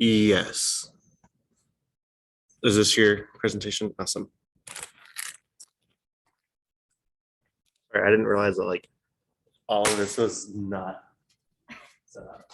Yes. Is this your presentation? Awesome. Sorry, I didn't realize that like all of this was not set up.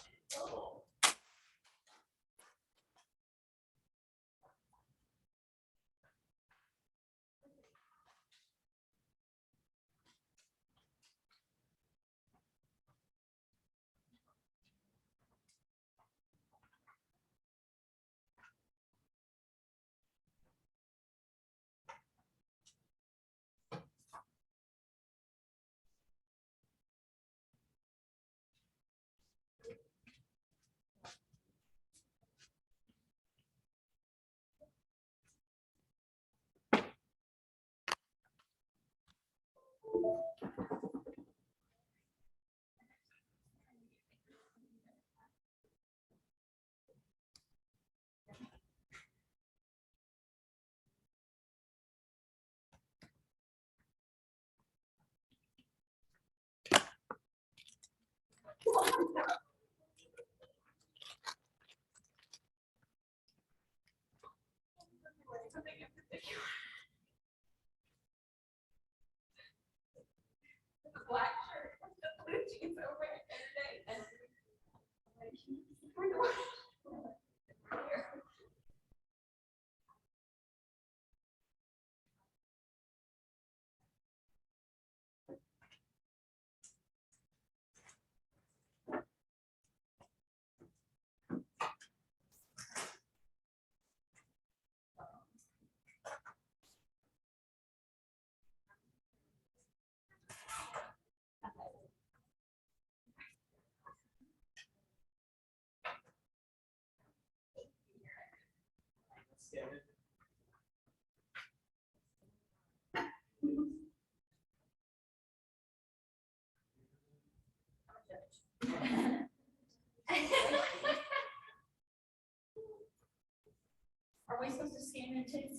Are we supposed to scan and take?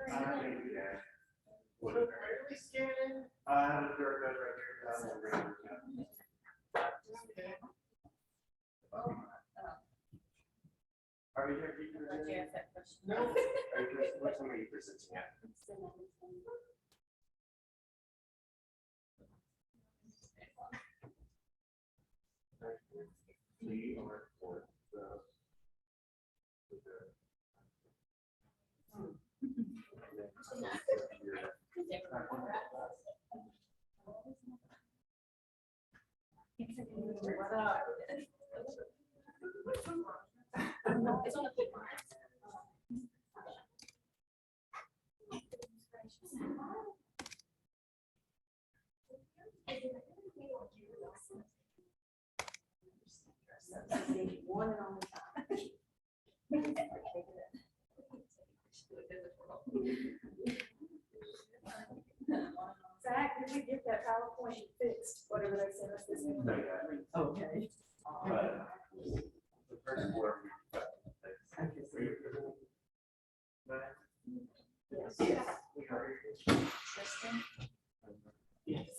Yeah. What are we scanning? I have a QR code right here. Are we here? No. What time are you presenting at? We are for the. It's on the paper. One and only time. Zach, did we get that PowerPoint fixed? Whatever they sent us this morning. Okay. The first four. Yes. Yes. Yes.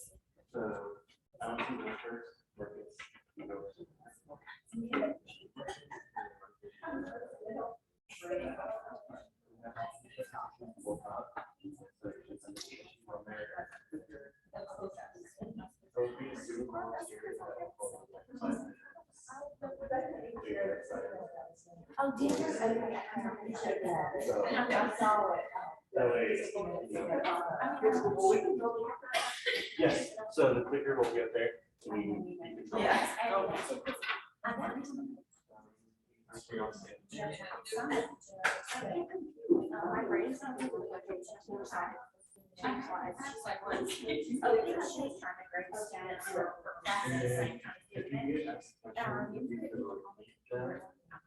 Oh, did you? So that way, yes, so the clicker will get there. Yes.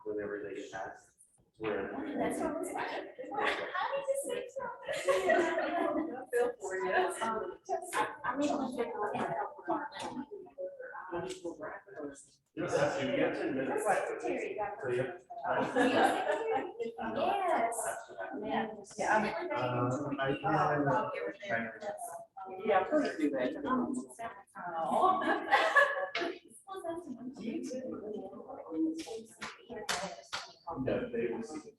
Whenever they get past. Where. That's what it's like. How does this make something? Feel for you. I'm able to figure it out. You don't have to, you got 10 minutes. So you have. Yes. Yeah, I mean, I yeah, please do that. No, they will see.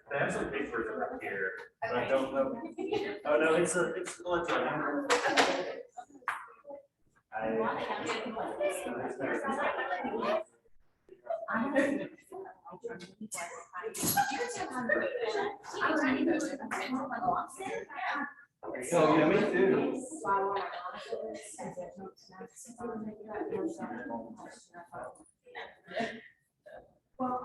They have some papers over here, but I don't know. Oh, no, it's electronic. Oh, yeah, me too. Well,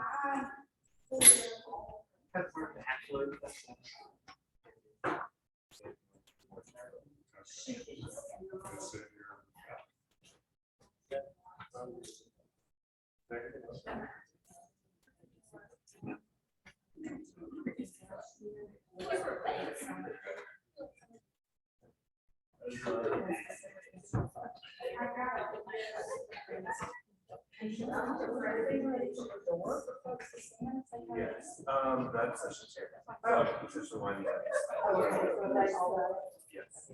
Yes, that session's here. This is the one. Yes.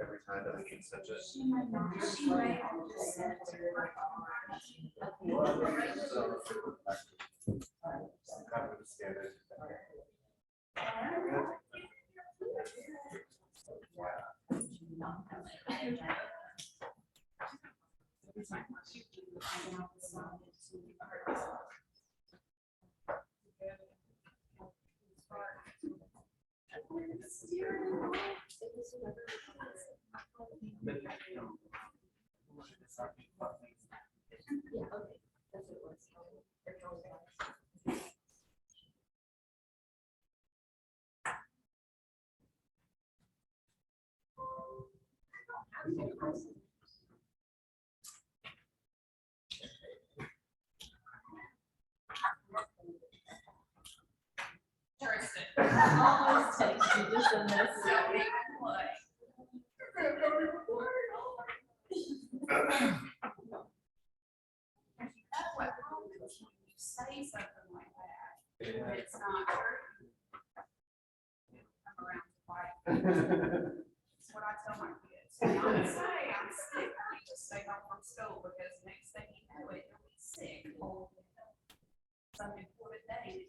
Every time that we get such a. Kind of a standard. should just start being fucking. Yeah, okay. That's what it was. Almost text you just a message. Say something like that, but it's not true. I'm around to fight. That's what I tell my kids. Don't say I'm sick, I need to stay home from school because next thing you know it, you'll be sick. Some important day.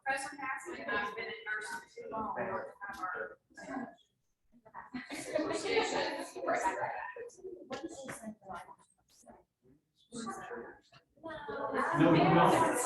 Professor Castle and I've been in nursing too long. We don't have our No, you don't.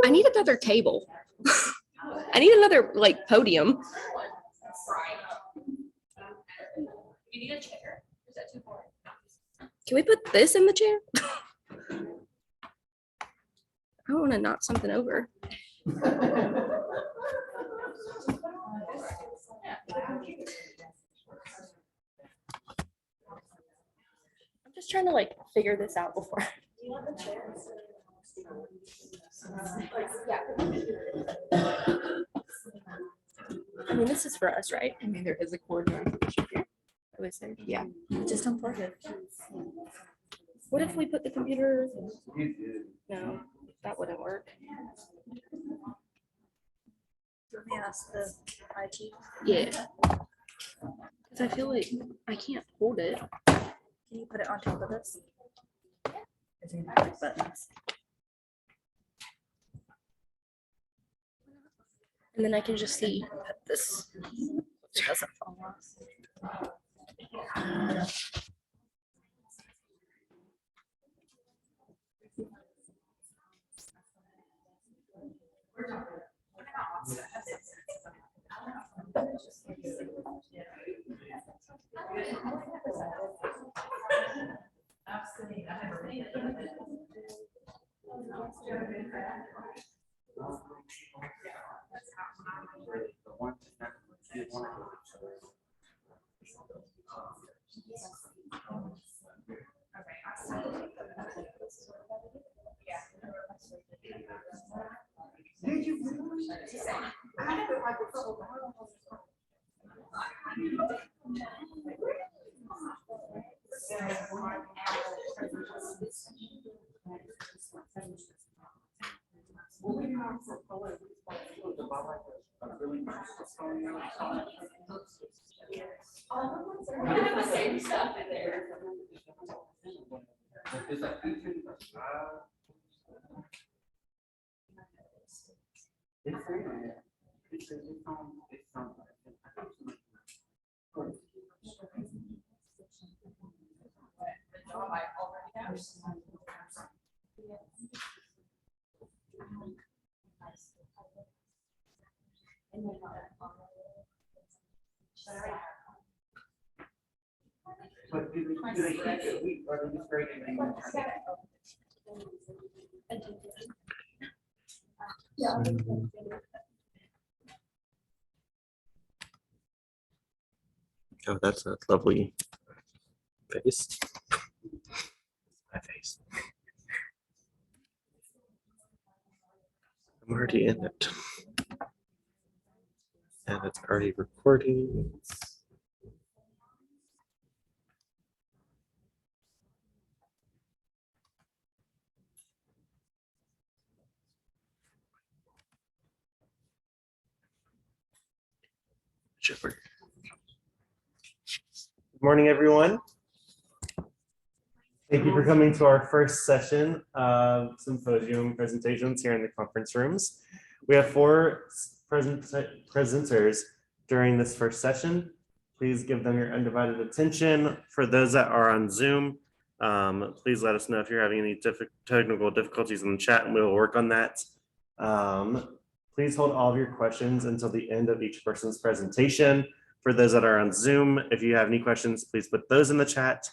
I need another table. I need another like podium. You need a chair? Is that too far? Can we put this in the chair? I want to knock something over. I'm just trying to like figure this out before. I mean, this is for us, right? I mean, there is a cord here. Oh, is there? Yeah, just unplug it. What if we put the computer? No, that wouldn't work. Let me ask the IT. Yeah. Because I feel like I can't hold it. Can you put it on top of this? Buttons. And then I can just see this. It doesn't fall off. Did you really? I had it like a couple Same stuff in there. But do they keep it? Are they just breaking things? Oh, that's a lovely face. My face. I'm already in it. And it's already recording. Good morning, everyone. Thank you for coming to our first session of symposium presentations here in the conference rooms. We have 4 presenters during this first session. Please give them your undivided attention. For those that are on Zoom, please let us know if you're having any technical difficulties in the chat, and we'll work on that. Please hold all of your questions until the end of each person's presentation. For those that are on Zoom, if you have any questions, please put those in the chat,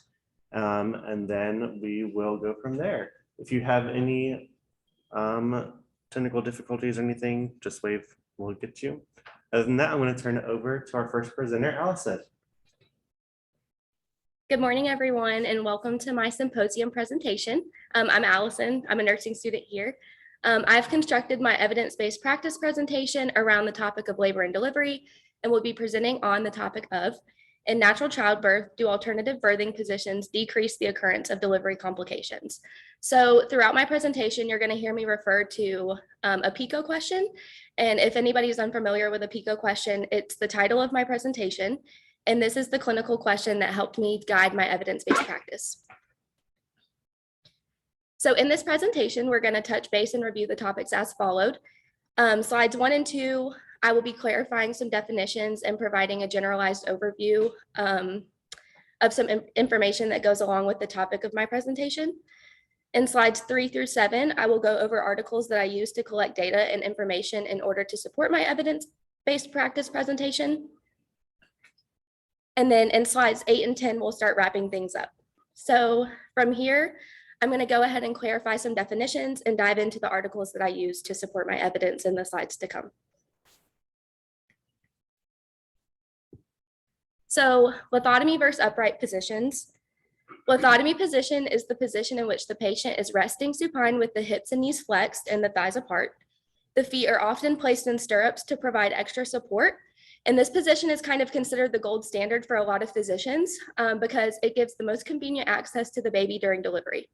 and then we will go from there. If you have any technical difficulties or anything, just wave, we'll get you. Other than that, I'm going to turn it over to our first presenter, Allison. Good morning, everyone, and welcome to my symposium presentation. I'm Allison. I'm a nursing student here. I've constructed my evidence-based practice presentation around the topic of labor and delivery, and will be presenting on the topic of, in natural childbirth, do alternative birthing positions decrease the occurrence of delivery complications? So throughout my presentation, you're going to hear me refer to a PICO question. And if anybody's unfamiliar with a PICO question, it's the title of my presentation. And this is the clinical question that helped me guide my evidence-based practice. So in this presentation, we're going to touch base and review the topics as followed. Slides 1 and 2, I will be clarifying some definitions and providing a generalized overview of some information that goes along with the topic of my presentation. In slides 3 through 7, I will go over articles that I use to collect data and information in order to support my evidence-based practice presentation. And then in slides 8 and 10, we'll start wrapping things up. So from here, I'm going to go ahead and clarify some definitions and dive into the articles that I use to support my evidence in the slides to come. So lithotomy versus upright positions. Lithotomy position is the position in which the patient is resting supine with the hips and knees flexed and the thighs apart. The feet are often placed in stirrups to provide extra support. And this position is kind of considered the gold standard for a lot of physicians because it gives the most convenient access to the baby during delivery.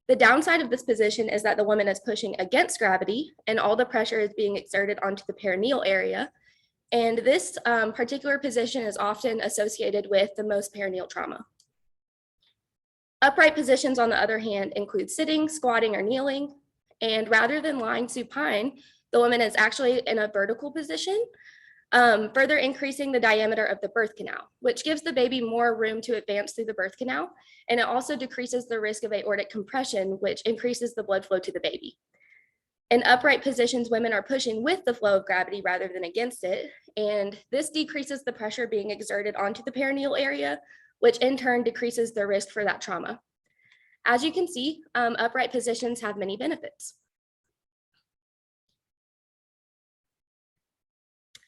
The downside of this position is that the woman is pushing against gravity and all the pressure is being exerted onto the perineal area. And this particular position is often associated with the most perineal trauma. Upright positions, on the other hand, include sitting, squatting, or kneeling. And rather than lying supine, the woman is actually in a vertical position, further increasing the diameter of the birth canal, which gives the baby more room to advance through the birth canal. And it also decreases the risk of aortic compression, which increases the blood flow to the baby. In upright positions, women are pushing with the flow of gravity rather than against it. And this decreases the pressure being exerted onto the perineal area, which in turn decreases the risk for that trauma. As you can see, upright positions have many benefits.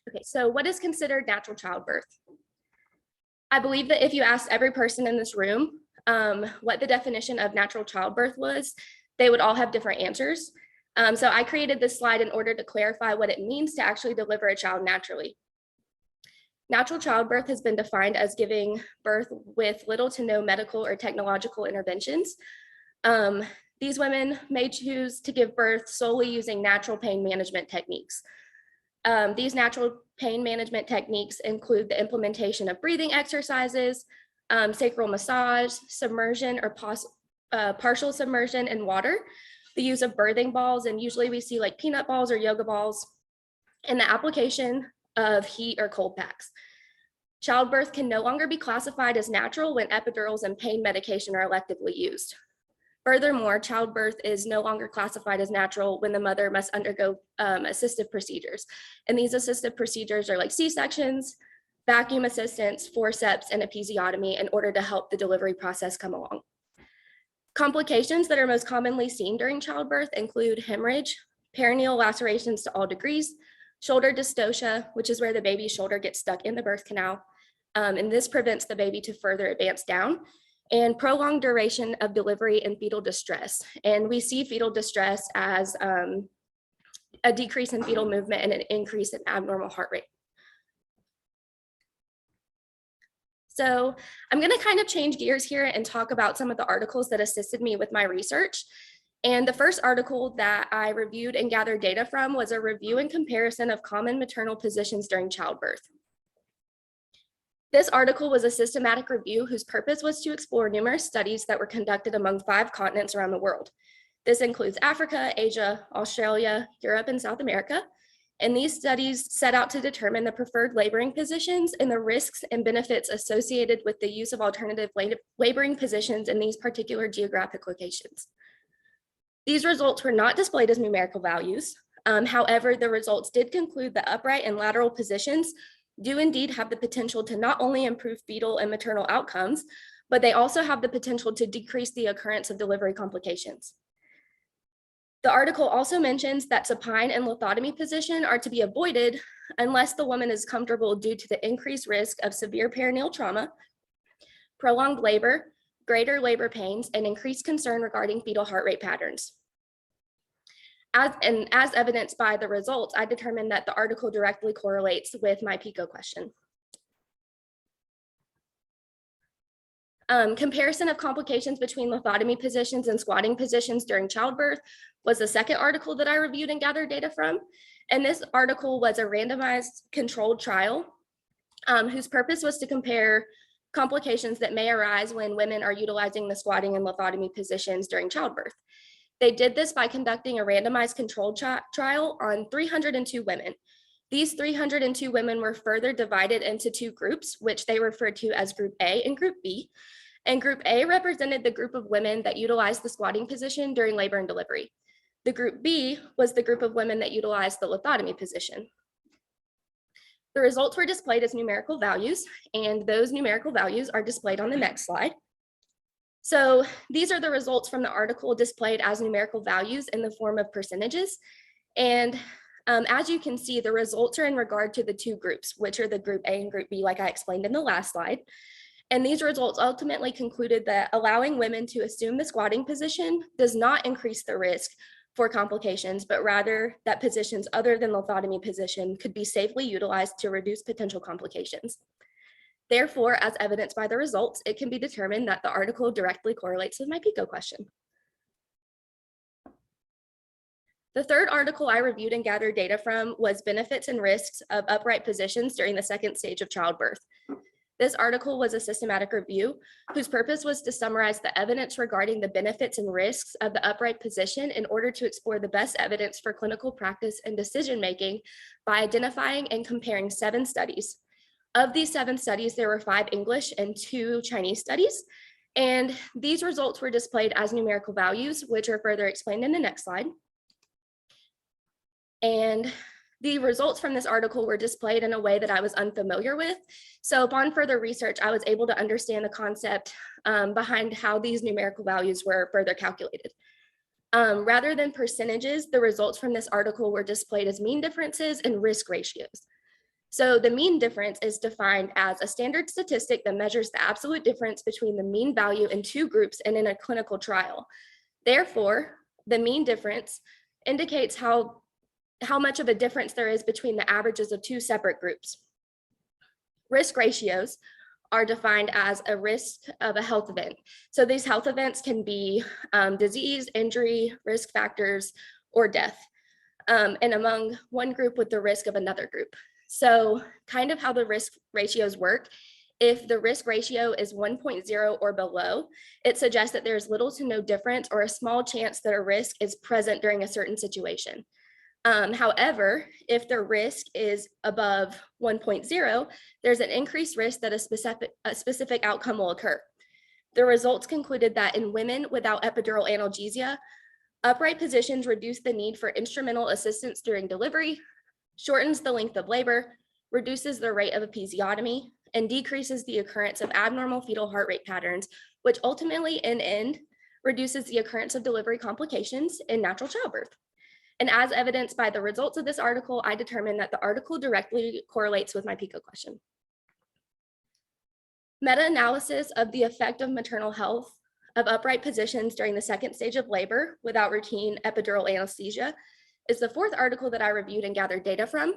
Okay, so what is considered natural childbirth? I believe that if you asked every person in this room what the definition of natural childbirth was, they would all have different answers. So I created this slide in order to clarify what it means to actually deliver a child naturally. Natural childbirth has been defined as giving birth with little to no medical or technological interventions. These women may choose to give birth solely using natural pain management techniques. These natural pain management techniques include the implementation of breathing exercises, sacral massage, submersion or partial submersion in water, the use of birthing balls, and usually we see like peanut balls or yoga balls, and the application of heat or cold packs. Childbirth can no longer be classified as natural when epidurals and pain medication are electively used. Furthermore, childbirth is no longer classified as natural when the mother must undergo assistive procedures. And these assistive procedures are like C-sections, vacuum assistance, forceps, and episiotomy in order to help the delivery process come along. Complications that are most commonly seen during childbirth include hemorrhage, perineal lacerations to all degrees, shoulder dystocia, which is where the baby's shoulder gets stuck in the birth canal, And this prevents the baby to further advance down, and prolonged duration of delivery and fetal distress. And we see fetal distress as a decrease in fetal movement and an increase in abnormal heart rate. So I'm going to kind of change gears here and talk about some of the articles that assisted me with my research. And the first article that I reviewed and gathered data from was a review and comparison of common maternal positions during childbirth. This article was a systematic review whose purpose was to explore numerous studies that were conducted among 5 continents around the world. This includes Africa, Asia, Australia, Europe, and South America. And these studies set out to determine the preferred laboring positions and the risks and benefits associated with the use of alternative laboring positions in these particular geographic locations. These results were not displayed as numerical values. However, the results did conclude that upright and lateral positions do indeed have the potential to not only improve fetal and maternal outcomes, but they also have the potential to decrease the occurrence of delivery complications. The article also mentions that supine and lithotomy position are to be avoided unless the woman is comfortable due to the increased risk of severe perineal trauma, prolonged labor, greater labor pains, and increased concern regarding fetal heart rate patterns. As evidenced by the results, I determined that the article directly correlates with my PICO question. Comparison of complications between lithotomy positions and squatting positions during childbirth was the second article that I reviewed and gathered data from. And this article was a randomized controlled trial whose purpose was to compare complications that may arise when women are utilizing the squatting and lithotomy positions during childbirth. They did this by conducting a randomized controlled trial on 302 women. These 302 women were further divided into 2 groups, which they referred to as Group A and Group B. And Group A represented the group of women that utilized the squatting position during labor and delivery. The Group B was the group of women that utilized the lithotomy position. The results were displayed as numerical values, and those numerical values are displayed on the next slide. So these are the results from the article displayed as numerical values in the form of percentages. And as you can see, the results are in regard to the 2 groups, which are the Group A and Group B, like I explained in the last slide. And these results ultimately concluded that allowing women to assume the squatting position does not increase the risk for complications, but rather that positions other than lithotomy position could be safely utilized to reduce potential complications. Therefore, as evidenced by the results, it can be determined that the article directly correlates with my PICO question. The third article I reviewed and gathered data from was benefits and risks of upright positions during the 2nd stage of childbirth. This article was a systematic review whose purpose was to summarize the evidence regarding the benefits and risks of the upright position in order to explore the best evidence for clinical practice and decision-making by identifying and comparing 7 studies. Of these 7 studies, there were 5 English and 2 Chinese studies. And these results were displayed as numerical values, which are further explained in the next slide. And the results from this article were displayed in a way that I was unfamiliar with. So upon further research, I was able to understand the concept behind how these numerical values were further calculated. Rather than percentages, the results from this article were displayed as mean differences and risk ratios. So the mean difference is defined as a standard statistic that measures the absolute difference between the mean value in 2 groups and in a clinical trial. Therefore, the mean difference indicates how much of a difference there is between the averages of 2 separate groups. Risk ratios are defined as a risk of a health event. So these health events can be disease, injury, risk factors, or death, and among one group with the risk of another group. So kind of how the risk ratios work, if the risk ratio is 1.0 or below, it suggests that there's little to no difference or a small chance that a risk is present during a certain situation. However, if the risk is above 1.0, there's an increased risk that a specific outcome will occur. The results concluded that in women without epidural analgesia, upright positions reduce the need for instrumental assistance during delivery, shortens the length of labor, reduces the rate of episiotomy, and decreases the occurrence of abnormal fetal heart rate patterns, which ultimately in end reduces the occurrence of delivery complications in natural childbirth. And as evidenced by the results of this article, I determined that the article directly correlates with my PICO question. Meta-analysis of the effect of maternal health of upright positions during the second stage of labor without routine epidural anesthesia is the fourth article that I reviewed and gathered data from.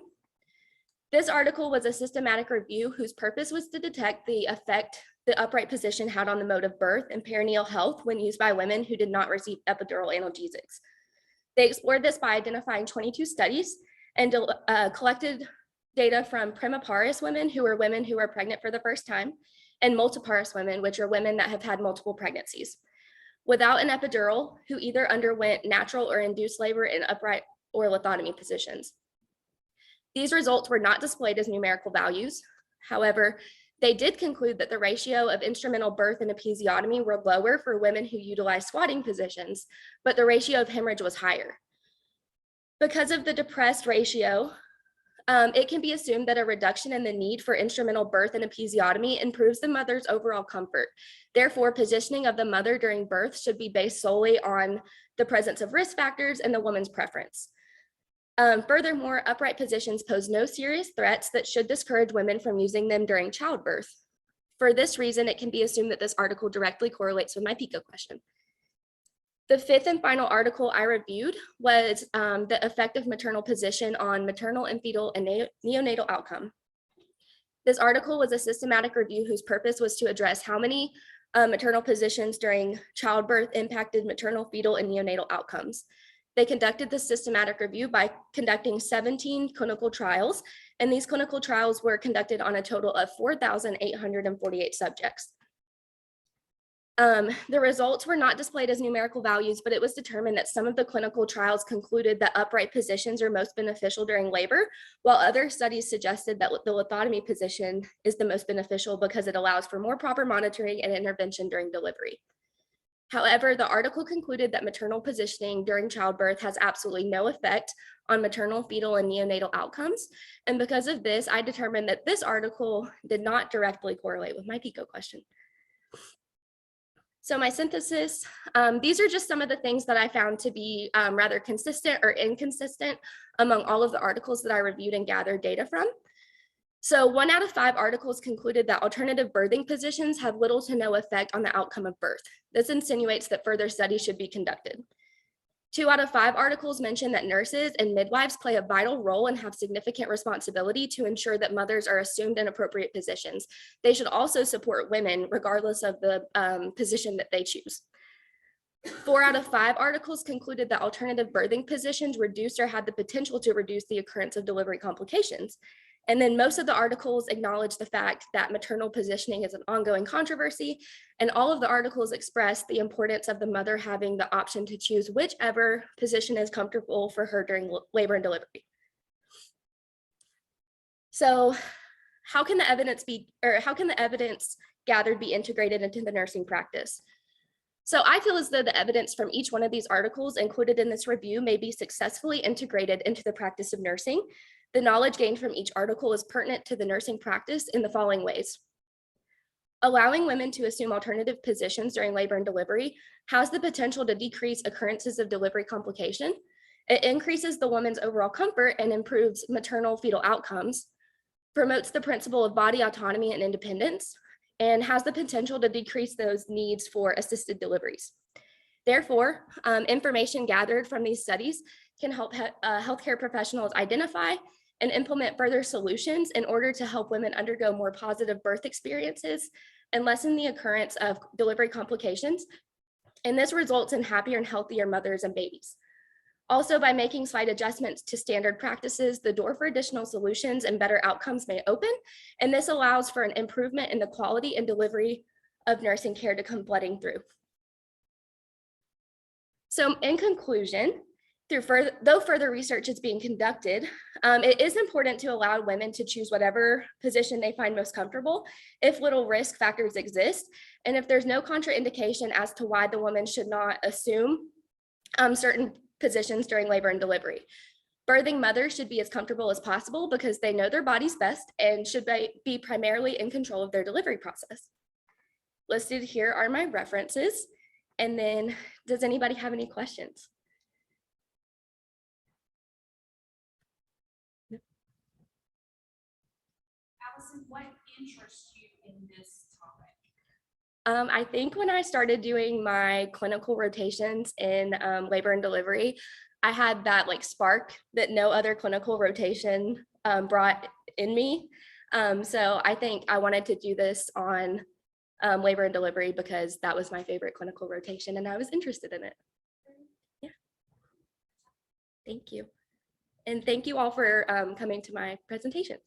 This article was a systematic review whose purpose was to detect the effect the upright position had on the mode of birth and perinatal health when used by women who did not receive epidural analgesics. They explored this by identifying 22 studies and collected data from primiparous women who were pregnant for the first time, and multiparous women, which are women that have had multiple pregnancies, without an epidural, who either underwent natural or induced labor in upright or lithotomy positions. These results were not displayed as numerical values. However, they did conclude that the ratio of instrumental birth and episiotomy were lower for women who utilized squatting positions, but the ratio of hemorrhage was higher. Because of the depressed ratio, it can be assumed that a reduction in the need for instrumental birth and episiotomy improves the mother's overall comfort. Therefore, positioning of the mother during birth should be based solely on the presence of risk factors and the woman's preference. Furthermore, upright positions pose no serious threats that should discourage women from using them during childbirth. For this reason, it can be assumed that this article directly correlates with my PICO question. The fifth and final article I reviewed was the effect of maternal position on maternal and fetal and neonatal outcome. This article was a systematic review whose purpose was to address how many maternal positions during childbirth impacted maternal, fetal, and neonatal outcomes. They conducted this systematic review by conducting 17 clinical trials, and these clinical trials were conducted on a total of 4,848 subjects. The results were not displayed as numerical values, but it was determined that some of the clinical trials concluded that upright positions are most beneficial during labor, while other studies suggested that the lithotomy position is the most beneficial because it allows for more proper monitoring and intervention during delivery. However, the article concluded that maternal positioning during childbirth has absolutely no effect on maternal, fetal, and neonatal outcomes. And because of this, I determined that this article did not directly correlate with my PICO question. So my synthesis, these are just some of the things that I found to be rather consistent or inconsistent among all of the articles that I reviewed and gathered data from. So 1 out of 5 articles concluded that alternative birthing positions have little to no effect on the outcome of birth. This insinuates that further studies should be conducted. 2 out of 5 articles mention that nurses and midwives play a vital role and have significant responsibility to ensure that mothers are assumed in appropriate positions. They should also support women regardless of the position that they choose. 4 out of 5 articles concluded that alternative birthing positions reduced or had the potential to reduce the occurrence of delivery complications. And then most of the articles acknowledge the fact that maternal positioning is an ongoing controversy, and all of the articles express the importance of the mother having the option to choose whichever position is comfortable for her during labor and delivery. So how can the evidence gathered be integrated into the nursing practice? So I feel as though the evidence from each one of these articles included in this review may be successfully integrated into the practice of nursing. The knowledge gained from each article is pertinent to the nursing practice in the following ways. Allowing women to assume alternative positions during labor and delivery has the potential to decrease occurrences of delivery complication. It increases the woman's overall comfort and improves maternal fetal outcomes, promotes the principle of body autonomy and independence, and has the potential to decrease those needs for assisted deliveries. Therefore, information gathered from these studies can help healthcare professionals identify and implement further solutions in order to help women undergo more positive birth experiences and lessen the occurrence of delivery complications. And this results in happier and healthier mothers and babies. Also, by making slight adjustments to standard practices, the door for additional solutions and better outcomes may open, and this allows for an improvement in the quality and delivery of nursing care to come flooding through. So in conclusion, though further research is being conducted, it is important to allow women to choose whatever position they find most comfortable if little risk factors exist, and if there's no contraindication as to why the woman should not assume certain positions during labor and delivery. Birthing mothers should be as comfortable as possible because they know their bodies best and should be primarily in control of their delivery process. Listed here are my references. And then, does anybody have any questions? Allison, what interests you in this topic? I think when I started doing my clinical rotations in labor and delivery, I had that like spark that no other clinical rotation brought in me. So I think I wanted to do this on labor and delivery because that was my favorite clinical rotation and I was interested in it. Yeah. Thank you. And thank you all for coming to my presentation.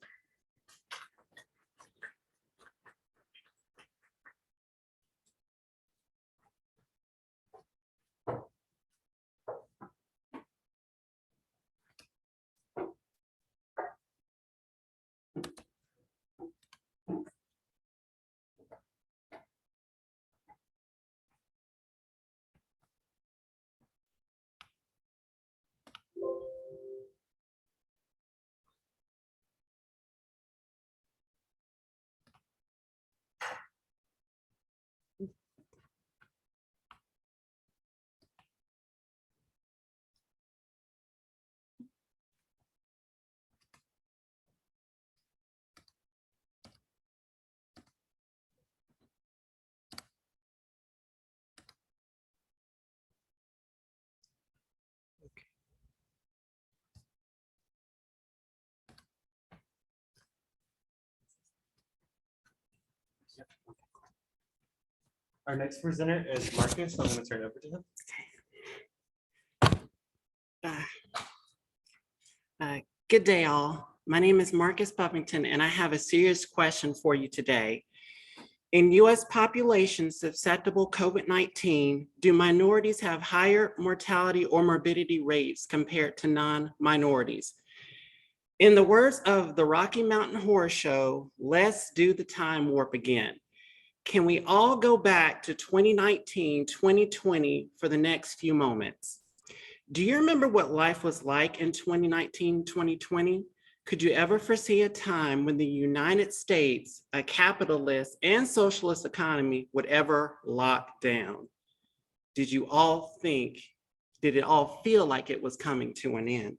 Our next presenter is Marcus, so I'm going to turn it over to him. Good day, all. My name is Marcus Buffington, and I have a serious question for you today. In U.S. populations susceptible COVID-19, do minorities have higher mortality or morbidity rates compared to non-minorities? In the words of the Rocky Mountain Horror Show, let's do the time warp again. Can we all go back to 2019, 2020 for the next few moments? Do you remember what life was like in 2019, 2020? Could you ever foresee a time when the United States, a capitalist and socialist economy, would ever lock down? Did it all feel like it was coming to an end?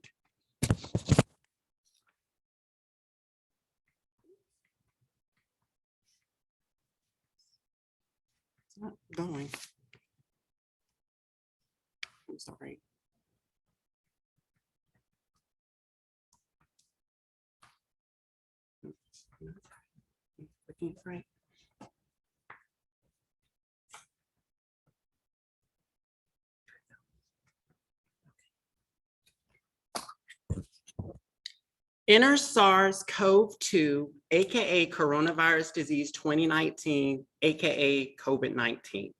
It's not going. I'm sorry. Looking right. Enter SARS-CoV-2, aka coronavirus disease 2019, aka COVID-19.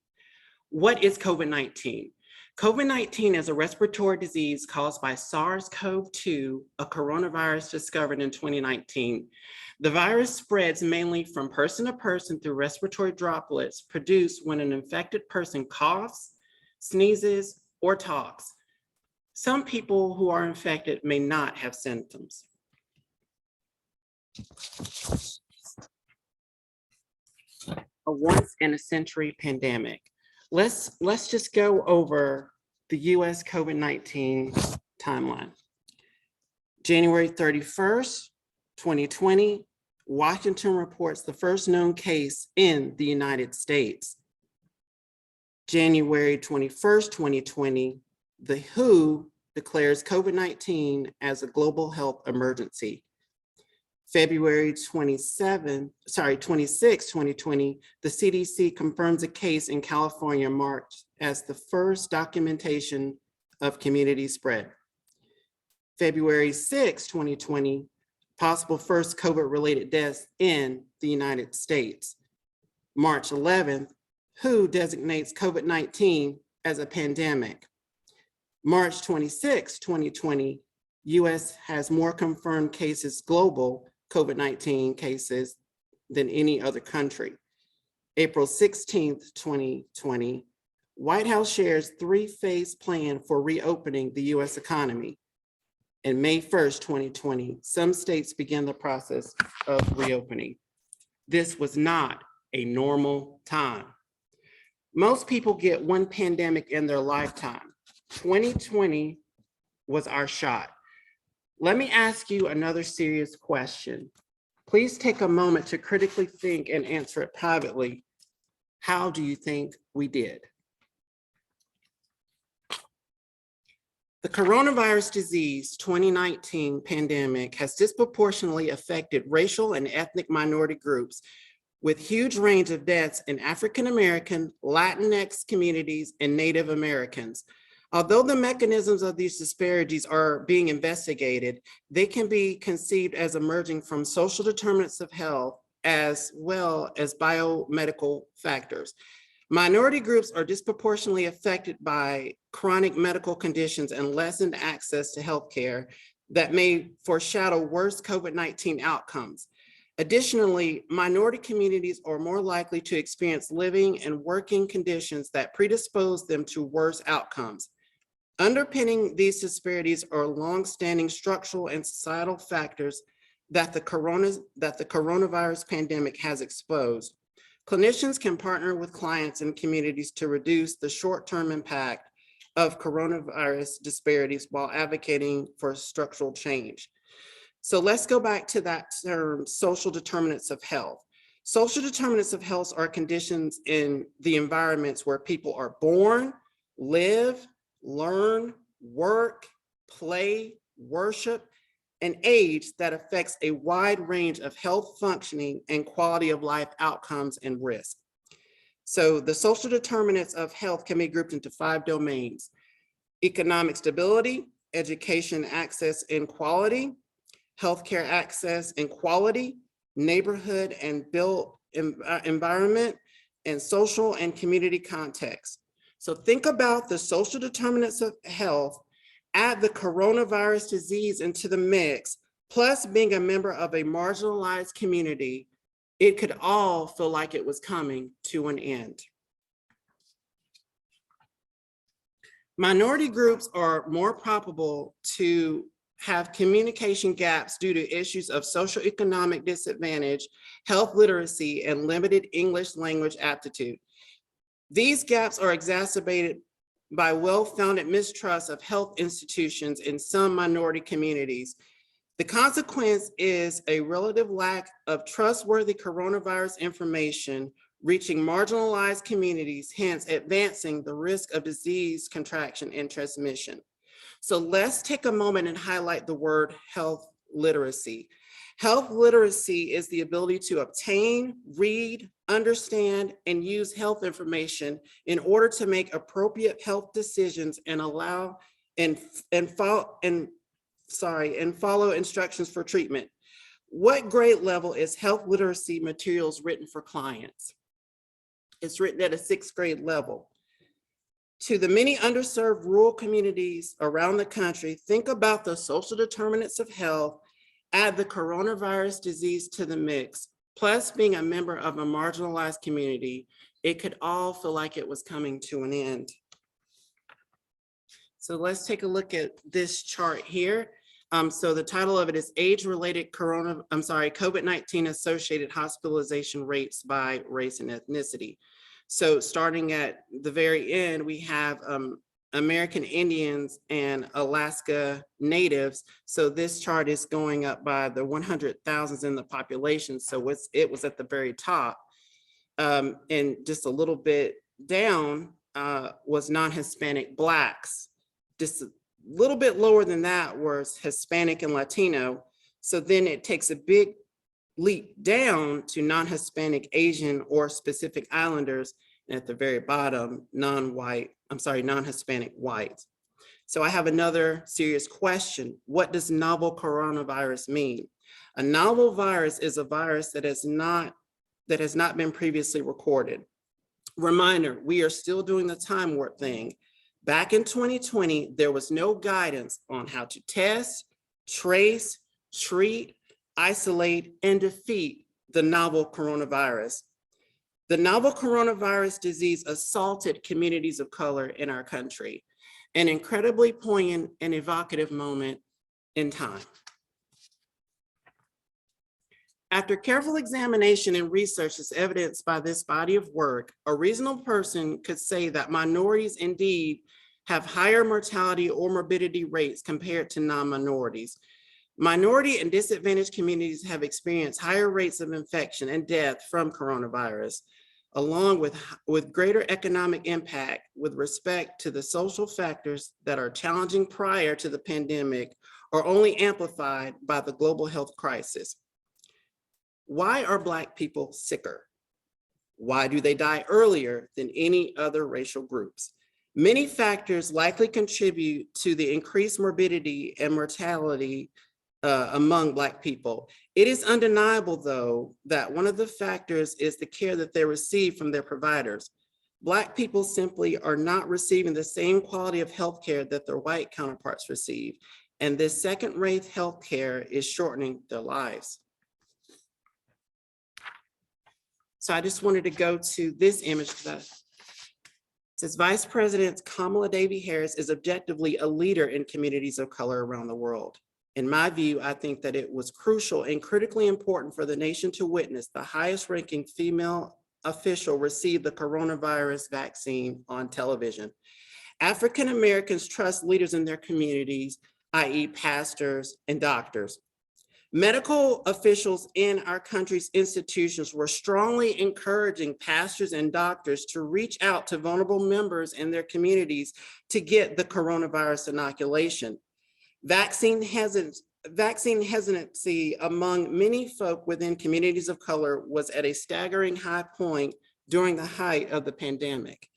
What is COVID-19? COVID-19 is a respiratory disease caused by SARS-CoV-2, a coronavirus discovered in 2019. The virus spreads mainly from person to person through respiratory droplets produced when an infected person coughs, sneezes, or talks. Some people who are infected may not have symptoms. A once in a century pandemic. Let's just go over the US COVID-19 timeline. January 31st, 2020, Washington reports the first known case in the United States. January 21st, 2020, the WHO declares COVID-19 as a global health emergency. February 26, 2020, the CDC confirms a case in California marked as the first documentation of community spread. February 6, 2020, possible first COVID-related deaths in the United States. March 11th, WHO designates COVID-19 as a pandemic. March 26, 2020, US has more confirmed cases, global COVID-19 cases, than any other country. April 16th, 2020, White House shares 3-phase plan for reopening the US economy. And May 1st, 2020, some states began the process of reopening. This was not a normal time. Most people get one pandemic in their lifetime. 2020 was our shot. Let me ask you another serious question. Please take a moment to critically think and answer it privately. How do you think we did? The coronavirus disease 2019 pandemic has disproportionately affected racial and ethnic minority groups with huge range of deaths in African American, Latinx communities, and Native Americans. Although the mechanisms of these disparities are being investigated, they can be conceived as emerging from social determinants of health as well as biomedical factors. Minority groups are disproportionately affected by chronic medical conditions and lessened access to healthcare that may foreshadow worse COVID-19 outcomes. Additionally, minority communities are more likely to experience living and working conditions that predispose them to worse outcomes. Underpinning these disparities are longstanding structural and societal factors that the coronavirus pandemic has exposed. Clinicians can partner with clients and communities to reduce the short-term impact of coronavirus disparities while advocating for structural change. So let's go back to that term, social determinants of health. Social determinants of health are conditions in the environments where people are born, live, learn, work, play, worship, and age that affects a wide range of health functioning and quality of life outcomes and risk. So the social determinants of health can be grouped into 5 domains: economic stability, education access and quality, healthcare access and quality, neighborhood and built environment, and social and community context. So think about the social determinants of health, add the coronavirus disease into the mix, plus being a member of a marginalized community, it could all feel like it was coming to an end. Minority groups are more probable to have communication gaps due to issues of socioeconomic disadvantage, health literacy, and limited English language aptitude. These gaps are exacerbated by well-founded mistrust of health institutions in some minority communities. The consequence is a relative lack of trustworthy coronavirus information reaching marginalized communities, hence advancing the risk of disease contraction and transmission. So let's take a moment and highlight the word health literacy. Health literacy is the ability to obtain, read, understand, and use health information in order to make appropriate health decisions and follow instructions for treatment. What grade level is health literacy materials written for clients? It's written at a 6th grade level. To the many underserved rural communities around the country, think about the social determinants of health, add the coronavirus disease to the mix, plus being a member of a marginalized community, it could all feel like it was coming to an end. So let's take a look at this chart here. So the title of it is Age-Related COVID-19 Associated Hospitalization Rates by Race and Ethnicity. So starting at the very end, we have American Indians and Alaska Natives. So this chart is going up by the 100,000s in the population. So it was at the very top. And just a little bit down was non-Hispanic Blacks. Just a little bit lower than that was Hispanic and Latino. So then it takes a big leap down to non-Hispanic Asian or Pacific Islanders, and at the very bottom, non-Hispanic whites. So I have another serious question. What does novel coronavirus mean? A novel virus is a virus that has not been previously recorded. Reminder, we are still doing the time warp thing. Back in 2020, there was no guidance on how to test, trace, treat, isolate, and defeat the novel coronavirus. The novel coronavirus disease assaulted communities of color in our country, an incredibly poignant and evocative moment in time. After careful examination and research as evidenced by this body of work, a reasonable person could say that minorities indeed have higher mortality or morbidity rates compared to non-minorities. Minority and disadvantaged communities have experienced higher rates of infection and death from coronavirus. along with greater economic impact with respect to the social factors that are challenging prior to the pandemic are only amplified by the global health crisis. Why are Black people sicker? Why do they die earlier than any other racial groups? Many factors likely contribute to the increased morbidity and mortality among Black people. It is undeniable, though, that one of the factors is the care that they receive from their providers. Black people simply are not receiving the same quality of healthcare that their white counterparts receive, and this second-rate healthcare is shortening their lives. So I just wanted to go to this image because it says Vice President Kamala Davis Harris is objectively a leader in communities of color around the world. In my view, I think that it was crucial and critically important for the nation to witness the highest ranking female official receive the coronavirus vaccine on television. African Americans trust leaders in their communities, i.e. pastors and doctors. Medical officials in our country's institutions were strongly encouraging pastors and doctors to reach out to vulnerable members in their communities to get the coronavirus inoculation. Vaccine hesitancy among many folk within communities of color was at a staggering high point during the height of the pandemic.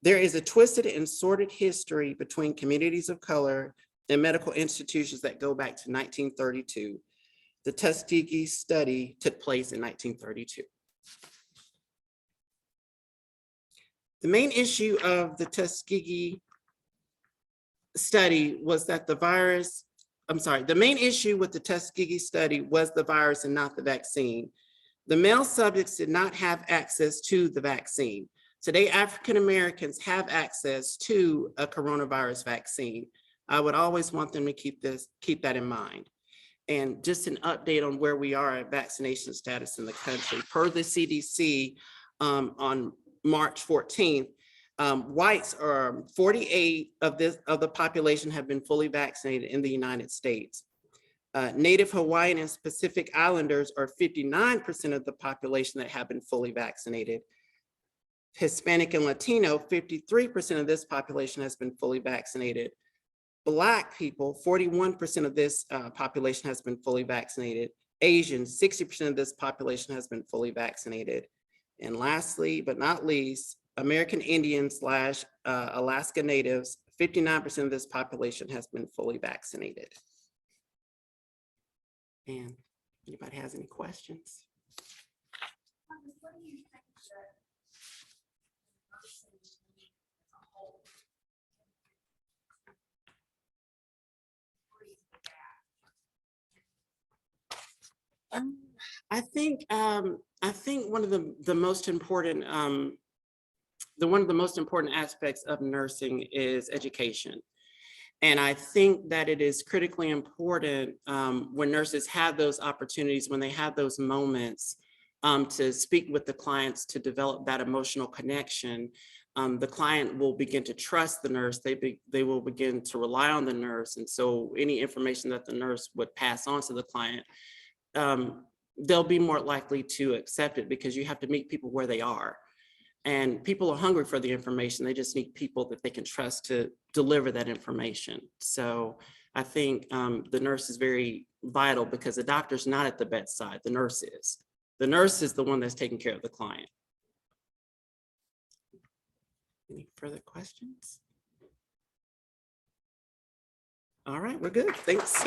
There is a twisted and sordid history between communities of color and medical institutions that go back to 1932. The Tuskegee study took place in 1932. The main issue of the Tuskegee study was that the main issue with the Tuskegee study was the virus and not the vaccine. The male subjects did not have access to the vaccine. Today, African Americans have access to a coronavirus vaccine. I would always want them to keep that in mind. And just an update on where we are at vaccination status in the country. Per the CDC on March 14th, whites are 48 of the population have been fully vaccinated in the United States. Native Hawaiian and Pacific Islanders are 59% of the population that have been fully vaccinated. Hispanic and Latino, 53% of this population has been fully vaccinated. Black people, 41% of this population has been fully vaccinated. Asians, 60% of this population has been fully vaccinated. And lastly, but not least, American Indians / Alaska Natives, 59% of this population has been fully vaccinated. And anybody has any questions? What do you think that nursing as a whole bridge the gap? I think one of the most important one of the most important aspects of nursing is education. And I think that it is critically important when nurses have those opportunities, when they have those moments to speak with the clients, to develop that emotional connection. The client will begin to trust the nurse. They will begin to rely on the nurse. And so any information that the nurse would pass on to the client, they'll be more likely to accept it because you have to meet people where they are. And people are hungry for the information. They just need people that they can trust to deliver that information. So I think the nurse is very vital because the doctor's not at the bedside, the nurse is. The nurse is the one that's taking care of the client. Any further questions? All right, we're good, thanks.